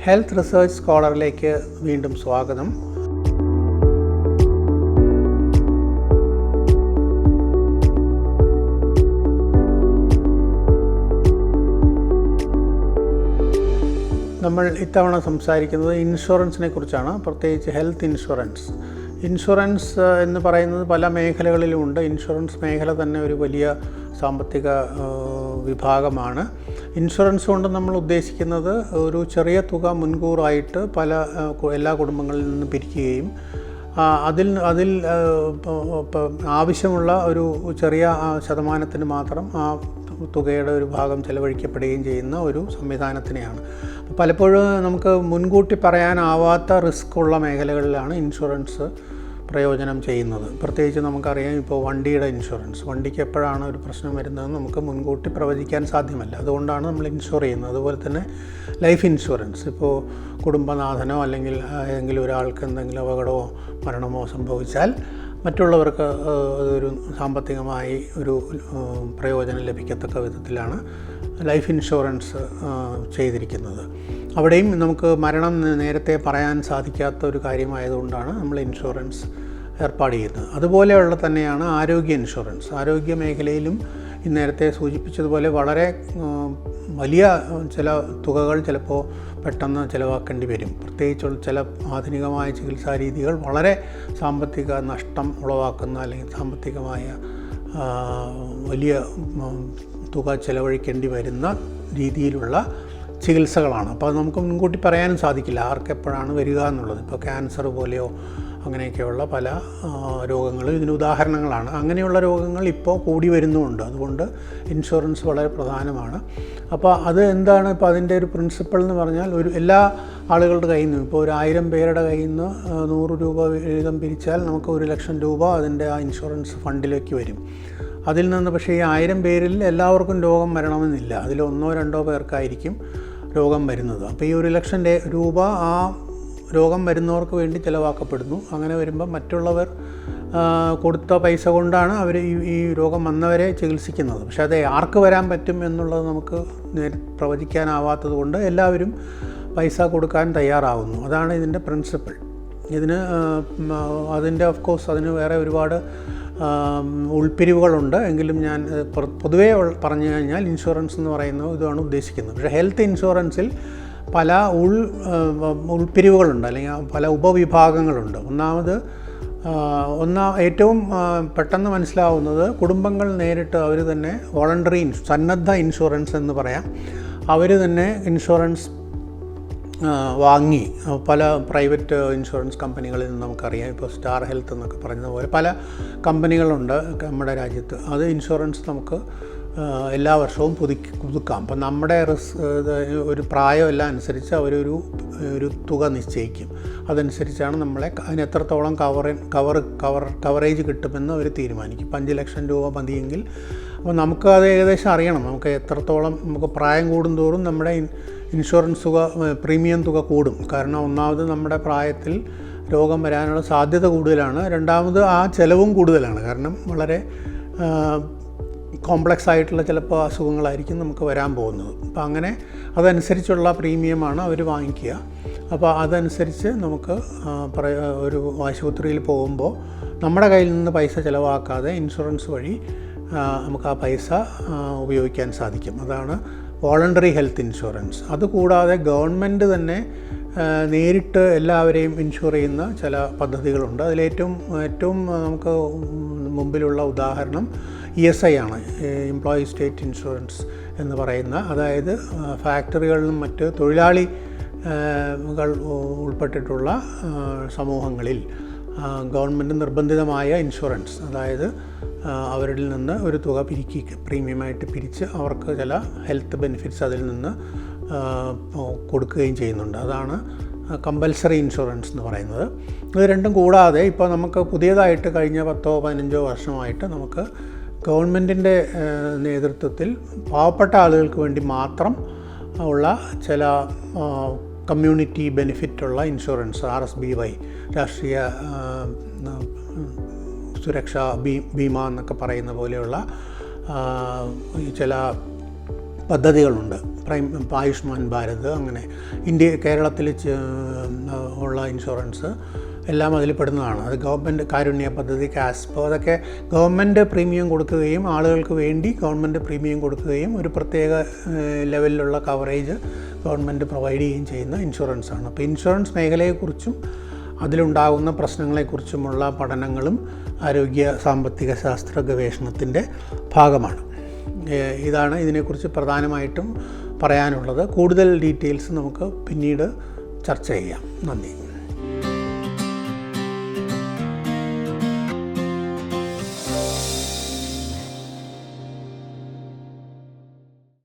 Health research സ്കോളറിലേക്ക് വീണ്ടും സ്വാഗതം. നമ്മൾ ഇത്തവണ സംസാരിക്കുന്നത് ഇൻഷുറൻസിനെ കുറിച്ചാണ്, പ്രത്യേകിച്ച് ഹെൽത്ത് ഇൻഷുറൻസ്. ഇൻഷുറൻസ് എന്ന് പറയുന്നത് പല മേഖലകളിലുമുണ്ട്. ഇൻഷുറൻസ് മേഖല തന്നെ ഒരു വലിയ സാമ്പത്തിക വിഭാഗമാണ്. ഇൻഷുറൻസ് കൊണ്ട് നമ്മൾ ഉദ്ദേശിക്കുന്നത് ഒരു ചെറിയ തുക മുൻകൂറായിട്ട് എല്ലാ കുടുംബങ്ങളിൽ നിന്നും പിരിക്കുകയും അതിൽ ആവശ്യമുള്ള ഒരു ചെറിയ ശതമാനത്തിന് മാത്രം ആ തുകയുടെ ഒരു ഭാഗം ചെലവഴിക്കപ്പെടുകയും ചെയ്യുന്ന ഒരു സംവിധാനത്തിനെയാണ്. പലപ്പോഴും നമുക്ക് മുൻകൂട്ടി പറയാനാവാത്ത റിസ്ക് ഉള്ള മേഖലകളിലാണ് ഇൻഷുറൻസ് പ്രയോജനം ചെയ്യുന്നത്. പ്രത്യേകിച്ച് നമുക്കറിയാം, ഇപ്പോൾ വണ്ടിയുടെ ഇൻഷുറൻസ്, വണ്ടിക്ക് എപ്പോഴാണ് ഒരു പ്രശ്നം വരുന്നതെന്ന് നമുക്ക് മുൻകൂട്ടി പ്രവചിക്കാൻ സാധ്യമല്ല. അതുകൊണ്ടാണ് നമ്മൾ ഇൻഷുർ ചെയ്യുന്നത്. അതുപോലെ തന്നെ ലൈഫ് ഇൻഷുറൻസ്, ഇപ്പോൾ കുടുംബനാഥനോ അല്ലെങ്കിൽ ഏതെങ്കിലും ഒരാൾക്ക് എന്തെങ്കിലും അപകടമോ മരണമോ സംഭവിച്ചാൽ മറ്റുള്ളവർക്ക് അതൊരു സാമ്പത്തികമായി ഒരു പ്രയോജനം ലഭിക്കത്തക്ക വിധത്തിലാണ് ലൈഫ് ഇൻഷുറൻസ് ചെയ്തിരിക്കുന്നത്. അവിടെയും നമുക്ക് മരണം നേരത്തെ പറയാൻ സാധിക്കാത്ത ഒരു കാര്യമായതുകൊണ്ടാണ് നമ്മൾ ഇൻഷുറൻസ് ഏർപ്പാട് ചെയ്യുന്നത്. അതുപോലെയുള്ള തന്നെയാണ് ആരോഗ്യ ഇൻഷുറൻസ്. ആരോഗ്യ മേഖലയിലും നേരത്തെ സൂചിപ്പിച്ചതുപോലെ വളരെ വലിയ ചില തുകകൾ ചിലപ്പോൾ പെട്ടെന്ന് ചിലവാക്കേണ്ടി വരും. പ്രത്യേകിച്ച് ചില ആധുനികമായ ചികിത്സാ രീതികൾ വളരെ സാമ്പത്തിക നഷ്ടം ഉളവാക്കുന്ന അല്ലെങ്കിൽ സാമ്പത്തികമായ വലിയ തുക ചിലവഴിക്കേണ്ടി വരുന്ന രീതിയിലുള്ള ചികിത്സകളാണ്. അപ്പോൾ അത് നമുക്ക് മുൻകൂട്ടി പറയാനും സാധിക്കില്ല ആർക്കെപ്പോഴാണ് വരിക എന്നുള്ളത്. ഇപ്പോൾ ക്യാൻസർ പോലെയോ അങ്ങനെയൊക്കെയുള്ള പല രോഗങ്ങളും ഇതിന് ഉദാഹരണങ്ങളാണ്. അങ്ങനെയുള്ള രോഗങ്ങൾ ഇപ്പോൾ കൂടി വരുന്നുമുണ്ട്. അതുകൊണ്ട് ഇൻഷുറൻസ് വളരെ പ്രധാനമാണ്. അപ്പോൾ അത് എന്താണ്, ഇപ്പോൾ അതിൻ്റെ ഒരു പ്രിൻസിപ്പിൾ എന്ന് പറഞ്ഞാൽ, എല്ലാ ആളുകളുടെ കയ്യിൽ നിന്നും ഇപ്പോൾ 1000 പേരുടെ കയ്യിൽ നിന്ന് 100 രൂപ വീതം പിരിച്ചാൽ നമുക്ക് 1 ലക്ഷം രൂപ അതിൻ്റെ ആ ഇൻഷുറൻസ് ഫണ്ടിലേക്ക് വരും. അതിൽ നിന്ന് പക്ഷേ ഈ 1000 പേരിൽ എല്ലാവർക്കും രോഗം വരണമെന്നില്ല. അതിൽ 1-2 പേർക്കായിരിക്കും രോഗം വരുന്നത്. അപ്പോൾ ഈ 1 ലക്ഷം രൂപ ആ രോഗം വരുന്നവർക്ക് വേണ്ടി ചിലവാക്കപ്പെടുന്നു. അങ്ങനെ വരുമ്പോൾ മറ്റുള്ളവർ കൊടുത്ത പൈസ കൊണ്ടാണ് അവർ ഈ രോഗം വന്നവരെ ചികിത്സിക്കുന്നത്. പക്ഷേ അത് ആർക്ക് വരാൻ പറ്റും എന്നുള്ളത് നമുക്ക് പ്രവചിക്കാനാവാത്തത് കൊണ്ട് എല്ലാവരും പൈസ കൊടുക്കാൻ തയ്യാറാവുന്നു. അതാണ് ഇതിൻ്റെ പ്രിൻസിപ്പിൾ. അതിൻ്റെ ഓഫ് കോഴ്സ് അതിന് വേറെ ഒരുപാട് ഉൾപ്പിരിവുകളുണ്ട്. എങ്കിലും ഞാൻ പൊതുവേ പറഞ്ഞു കഴിഞ്ഞാൽ ഇൻഷുറൻസ് എന്ന് പറയുന്നത് ഇതാണ് ഉദ്ദേശിക്കുന്നത്. പക്ഷേ ഹെൽത്ത് ഇൻഷുറൻസിൽ പല ഉൾപ്പിരിവുകളുണ്ട്, അല്ലെങ്കിൽ പല ഉപവിഭാഗങ്ങളുണ്ട്. ഏറ്റവും പെട്ടെന്ന് മനസ്സിലാവുന്നത്, കുടുംബങ്ങൾ നേരിട്ട് അവർ തന്നെ വോളണ്ടറി സന്നദ്ധ ഇൻഷുറൻസ് എന്ന് പറയാം, അവർ തന്നെ ഇൻഷുറൻസ് വാങ്ങി പല പ്രൈവറ്റ് ഇൻഷുറൻസ് കമ്പനികളിൽ നിന്ന് നമുക്കറിയാം. ഇപ്പോൾ സ്റ്റാർ ഹെൽത്ത് എന്നൊക്കെ പറഞ്ഞതുപോലെ പല കമ്പനികളുണ്ട് നമ്മുടെ രാജ്യത്ത്. അത് ഇൻഷുറൻസ് നമുക്ക് എല്ലാ വർഷവും പുതുക്കാം. അപ്പം നമ്മുടെ ഒരു പ്രായമെല്ലാം അനുസരിച്ച് അവരൊരു തുക നിശ്ചയിക്കും. അതനുസരിച്ചാണ് അതിന് എത്രത്തോളം കവറേജ് കിട്ടുമെന്ന് അവർ തീരുമാനിക്കും. 5 ലക്ഷം രൂപ മതിയെങ്കിൽ, അപ്പോൾ നമുക്ക് അത് ഏകദേശം അറിയണം. നമുക്ക് എത്രത്തോളം നമുക്ക് പ്രായം കൂടുന്തോറും നമ്മുടെ ഇൻഷുറൻസ് പ്രീമിയം തുക കൂടും. കാരണം ഒന്നാമത് നമ്മുടെ പ്രായത്തിൽ രോഗം വരാനുള്ള സാധ്യത കൂടുതലാണ്. രണ്ടാമത് ആ ചിലവും കൂടുതലാണ്. കാരണം വളരെ കോംപ്ലക്സ് ആയിട്ടുള്ള ചിലപ്പോൾ അസുഖങ്ങളായിരിക്കും നമുക്ക് വരാൻ പോകുന്നത്. അപ്പോൾ അങ്ങനെ അതനുസരിച്ചുള്ള പ്രീമിയമാണ് അവർ വാങ്ങിക്കുക. അപ്പോൾ അതനുസരിച്ച് നമുക്ക് ഒരു ആശുപത്രിയിൽ പോകുമ്പോൾ നമ്മുടെ കയ്യിൽ നിന്ന് പൈസ ചിലവാക്കാതെ ഇൻഷുറൻസ് വഴി നമുക്ക് ആ പൈസ ഉപയോഗിക്കാൻ സാധിക്കും. അതാണ് വോളണ്ടറി ഹെൽത്ത് ഇൻഷുറൻസ്. അതുകൂടാതെ ഗവൺമെൻറ് തന്നെ നേരിട്ട് എല്ലാവരെയും ഇൻഷുർ ചെയ്യുന്ന ചില പദ്ധതികളുണ്ട്. അതിലേറ്റവും നമുക്ക് മുമ്പിലുള്ള ഉദാഹരണം ESI ആണ്, എംപ്ലോയി സ്റ്റേറ്റ് ഇൻഷുറൻസ് എന്ന് പറയുന്ന. അതായത് ഫാക്ടറികളിലും മറ്റ് തൊഴിലാളികൾ ഉൾപ്പെട്ടിട്ടുള്ള സമൂഹങ്ങളിൽ ഗവൺമെൻറ് നിർബന്ധിതമായ ഇൻഷുറൻസ്, അതായത് അവരിൽ നിന്ന് ഒരു തുക പ്രീമിയമായിട്ട് പിരിച്ച് അവർക്ക് ചില ഹെൽത്ത് ബെനിഫിറ്റ്സ് അതിൽ നിന്ന് കൊടുക്കുകയും ചെയ്യുന്നുണ്ട്. അതാണ് കമ്പൽസറി ഇൻഷുറൻസ് എന്ന് പറയുന്നത്. ഇത് രണ്ടും കൂടാതെ ഇപ്പോൾ നമുക്ക് പുതിയതായിട്ട് കഴിഞ്ഞ 10-15 വർഷമായിട്ട് നമുക്ക് ഗവൺമെൻറ്റിൻ്റെ നേതൃത്വത്തിൽ പാവപ്പെട്ട ആളുകൾക്ക് വേണ്ടി മാത്രം ഉള്ള ചില കമ്മ്യൂണിറ്റി ബെനിഫിറ്റുള്ള ഇൻഷുറൻസ്, RSBY, രാഷ്ട്രീയ സുരക്ഷാ ബീമ എന്നൊക്കെ പറയുന്ന പോലെയുള്ള ചില പദ്ധതികളുണ്ട്. ആയുഷ്മാൻ ഭാരത്, അങ്ങനെ കേരളത്തിൽ ഉള്ള ഇൻഷുറൻസ് എല്ലാം അതിൽ പെടുന്നതാണ്. അത് ഗവൺമെൻറ് കാരുണ്യ പദ്ധതി, കാസ്പോ, അതൊക്കെ ഗവൺമെൻറ് പ്രീമിയം കൊടുക്കുകയും ആളുകൾക്ക് വേണ്ടി ഗവൺമെൻറ് പ്രീമിയം കൊടുക്കുകയും ഒരു പ്രത്യേക ലെവലിലുള്ള കവറേജ് ഗവൺമെൻറ് പ്രൊവൈഡ് ചെയ്യുകയും ചെയ്യുന്ന ഇൻഷുറൻസാണ്. അപ്പോൾ ഇൻഷുറൻസ് മേഖലയെക്കുറിച്ചും അതിലുണ്ടാകുന്ന പ്രശ്നങ്ങളെക്കുറിച്ചുമുള്ള പഠനങ്ങളും ആരോഗ്യ സാമ്പത്തിക ശാസ്ത്ര ഗവേഷണത്തിൻ്റെ ഭാഗമാണ്. ഇതാണ് ഇതിനെക്കുറിച്ച് പ്രധാനമായിട്ടും പറയാനുള്ളത്. കൂടുതൽ ഡീറ്റെയിൽസ് നമുക്ക് പിന്നീട് ചർച്ച ചെയ്യാം. നന്ദി.